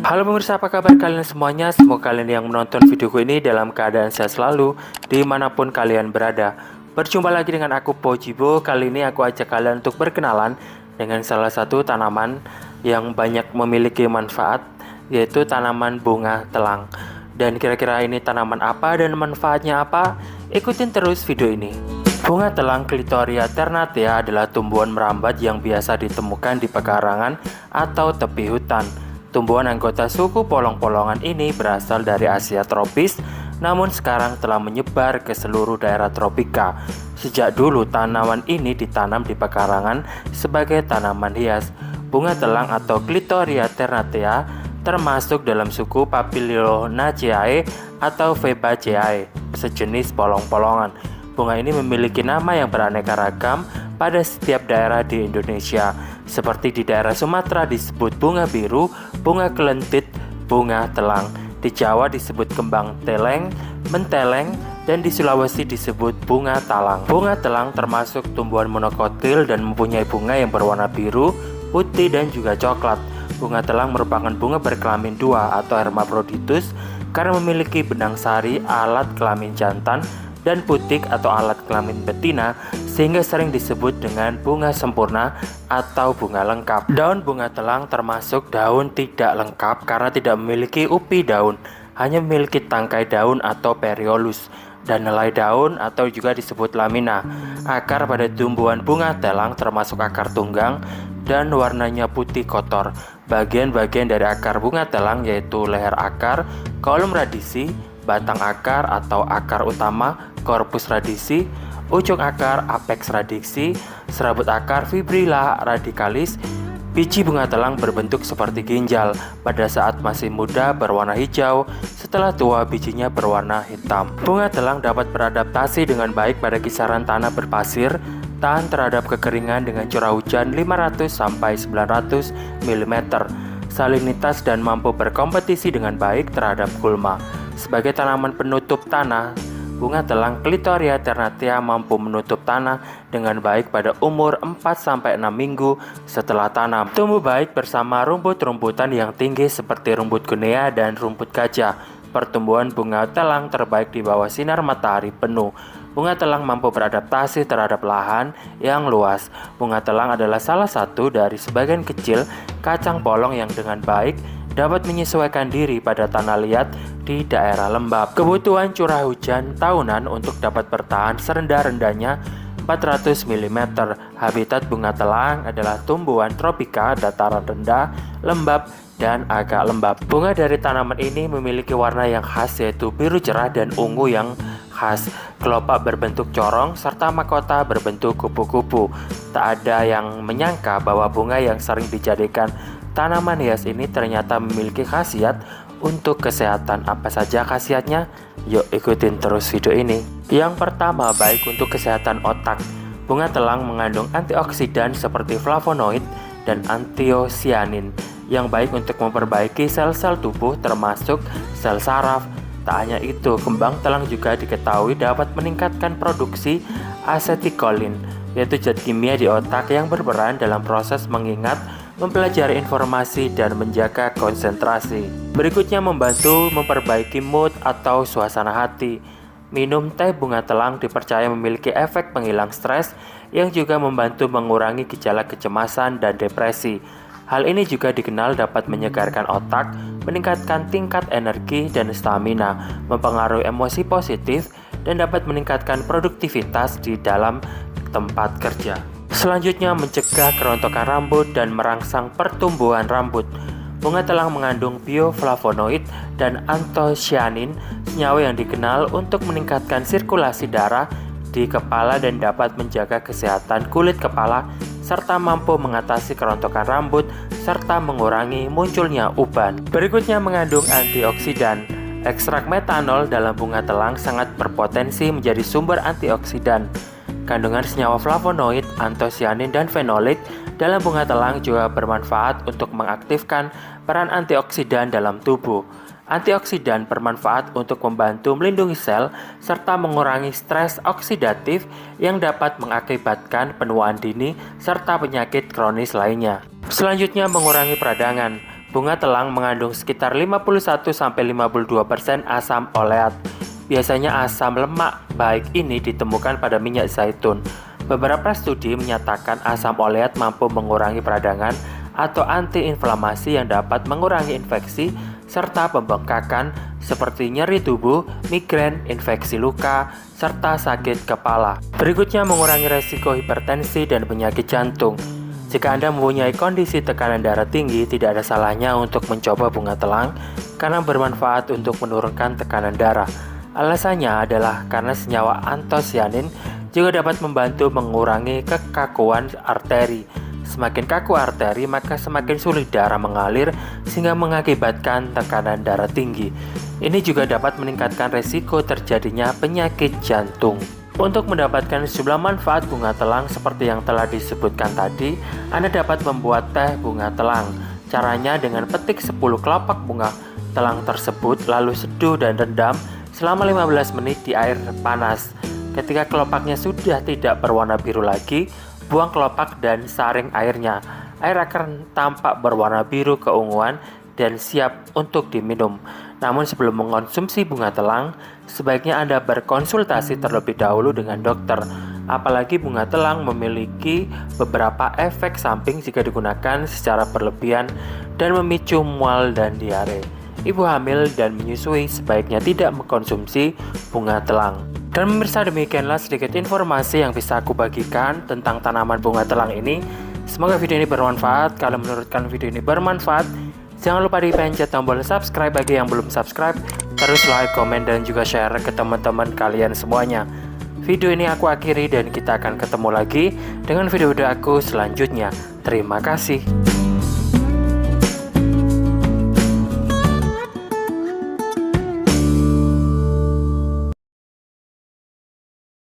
Halo pemirsa, apa kabar kalian semuanya? Semoga kalian yang menonton videoku ini dalam keadaan sehat selalu dimanapun kalian berada. Berjumpa lagi dengan aku Pojibo. Kali ini aku ajak kalian untuk berkenalan dengan salah satu tanaman yang banyak memiliki manfaat, yaitu tanaman bunga telang. Dan kira-kira ini tanaman apa dan manfaatnya apa? Ikutin terus video ini. Bunga telang Clitoria ternatea adalah tumbuhan merambat yang biasa ditemukan di pekarangan atau tepi hutan. Tumbuhan anggota suku polong-polongan ini berasal dari Asia tropis, namun sekarang telah menyebar ke seluruh daerah tropika. Sejak dulu tanaman ini ditanam di pekarangan sebagai tanaman hias. Bunga telang atau Clitoria ternatea termasuk dalam suku Papilionaceae atau Fabaceae, sejenis polong-polongan. Bunga ini memiliki nama yang beraneka ragam pada setiap daerah di Indonesia. Seperti di daerah Sumatera disebut bunga biru, bunga kelentit, bunga telang. Di Jawa disebut kembang teleng, menteleng, dan di Sulawesi disebut bunga talang. Bunga telang termasuk tumbuhan monokotil dan mempunyai bunga yang berwarna biru, putih, dan juga coklat. Bunga telang merupakan bunga berkelamin dua atau hermaphroditus karena memiliki benang sari, alat kelamin jantan, dan putik atau alat kelamin betina, sehingga sering disebut dengan bunga sempurna atau bunga lengkap. Daun bunga telang termasuk daun tidak lengkap karena tidak memiliki upi daun, hanya memiliki tangkai daun atau periolus dan helai daun atau juga disebut lamina. Akar pada tumbuhan bunga telang termasuk akar tunggang dan warnanya putih kotor. Bagian-bagian dari akar bunga telang yaitu leher akar, kolom radisi, batang akar atau akar utama, korpus radisi, ujung akar, apex radisi, serabut akar, fibrilla radicalis. Biji bunga telang berbentuk seperti ginjal. Pada saat masih muda berwarna hijau, setelah tua bijinya berwarna hitam. Bunga telang dapat beradaptasi dengan baik pada kisaran tanah berpasir, tahan terhadap kekeringan dengan curah hujan 500 sampai 900 mm, salinitas dan mampu berkompetisi dengan baik terhadap gulma. Sebagai tanaman penutup tanah, bunga telang Clitoria ternatea mampu menutup tanah dengan baik pada umur 4-6 minggu setelah tanam. Tumbuh baik bersama rumput-rumputan yang tinggi seperti rumput guinea dan rumput gajah. Pertumbuhan bunga telang terbaik di bawah sinar matahari penuh. Bunga telang mampu beradaptasi terhadap lahan yang luas. Bunga telang adalah salah satu dari sebagian kecil kacang polong yang dengan baik dapat menyesuaikan diri pada tanah liat di daerah lembab. Kebutuhan curah hujan tahunan untuk dapat bertahan serendah-rendahnya 400 mm. Habitat bunga telang adalah tumbuhan tropika, dataran rendah, lembab, dan agak lembab. Bunga dari tanaman ini memiliki warna yang khas yaitu biru cerah dan ungu yang khas. Kelopak berbentuk corong serta mahkota berbentuk kupu-kupu. Tak ada yang menyangka bahwa bunga yang sering dijadikan tanaman hias ini ternyata memiliki khasiat untuk kesehatan. Apa saja khasiatnya? Yuk ikutin terus video ini. Yang pertama, baik untuk kesehatan otak. Bunga telang mengandung antioksidan seperti flavonoid dan anthocyanin yang baik untuk memperbaiki sel-sel tubuh termasuk sel saraf. Tak hanya itu, kembang telang juga diketahui dapat meningkatkan produksi acetylcholine, yaitu zat kimia di otak yang berperan dalam proses mengingat, mempelajari informasi, dan menjaga konsentrasi. Berikutnya, membantu memperbaiki mood atau suasana hati. Minum teh bunga telang dipercaya memiliki efek penghilang stres yang juga membantu mengurangi gejala kecemasan dan depresi. Hal ini juga dikenal dapat menyegarkan otak, meningkatkan tingkat energi dan stamina, mempengaruhi emosi positif, dan dapat meningkatkan produktivitas di dalam tempat kerja. Selanjutnya, mencegah kerontokan rambut dan merangsang pertumbuhan rambut. Bunga telang mengandung bioflavonoid dan anthocyanin, senyawa yang dikenal untuk meningkatkan sirkulasi darah di kepala dan dapat menjaga kesehatan kulit kepala serta mampu mengatasi kerontokan rambut serta mengurangi munculnya uban. Berikutnya, mengandung antioksidan. Ekstrak metanol dalam bunga telang sangat berpotensi menjadi sumber antioksidan. Kandungan senyawa flavonoid, anthocyanin, dan fenolik dalam bunga telang juga bermanfaat untuk mengaktifkan peran antioksidan dalam tubuh. Antioksidan bermanfaat untuk membantu melindungi sel serta mengurangi stres oksidatif yang dapat mengakibatkan penuaan dini serta penyakit kronis lainnya. Selanjutnya, mengurangi peradangan. Bunga telang mengandung sekitar 51-52% asam oleat. Biasanya asam lemak baik ini ditemukan pada minyak zaitun. Beberapa studi menyatakan asam oleat mampu mengurangi peradangan atau antiinflamasi yang dapat mengurangi infeksi serta pembengkakan seperti nyeri tubuh, migrain, infeksi luka, serta sakit kepala. Berikutnya, mengurangi resiko hipertensi dan penyakit jantung. Jika Anda mempunyai kondisi tekanan darah tinggi, tidak ada salahnya untuk mencoba bunga telang karena bermanfaat untuk menurunkan tekanan darah. Alasannya adalah karena senyawa antosianin juga dapat membantu mengurangi kekakuan arteri. Semakin kaku arteri, maka semakin sulit darah mengalir sehingga mengakibatkan tekanan darah tinggi. Ini juga dapat meningkatkan resiko terjadinya penyakit jantung. Untuk mendapatkan sejumlah manfaat bunga telang seperti yang telah disebutkan tadi, Anda dapat membuat teh bunga telang. Caranya dengan petik 10 kelopak bunga telang tersebut, lalu seduh dan rendam selama 15 menit di air panas. Ketika kelopaknya sudah tidak berwarna biru lagi, buang kelopak dan saring airnya. Air akan tampak berwarna biru keunguan dan siap untuk diminum. Namun sebelum mengonsumsi bunga telang, sebaiknya Anda berkonsultasi terlebih dahulu dengan dokter. Apalagi bunga telang memiliki beberapa efek samping jika digunakan secara berlebihan dan memicu mual dan diare. Ibu hamil dan menyusui sebaiknya tidak mengkonsumsi bunga telang. Dan pemirsa, demikianlah sedikit informasi yang bisa aku bagikan tentang tanaman bunga telang ini. Semoga video ini bermanfaat. Kalau menurutkan video ini bermanfaat, jangan lupa dipencet tombol subscribe bagi yang belum subscribe. Terus like, komen, dan juga share ke teman-teman kalian semuanya. Video ini aku akhiri dan kita akan ketemu lagi dengan video-video aku selanjutnya. Terima kasih.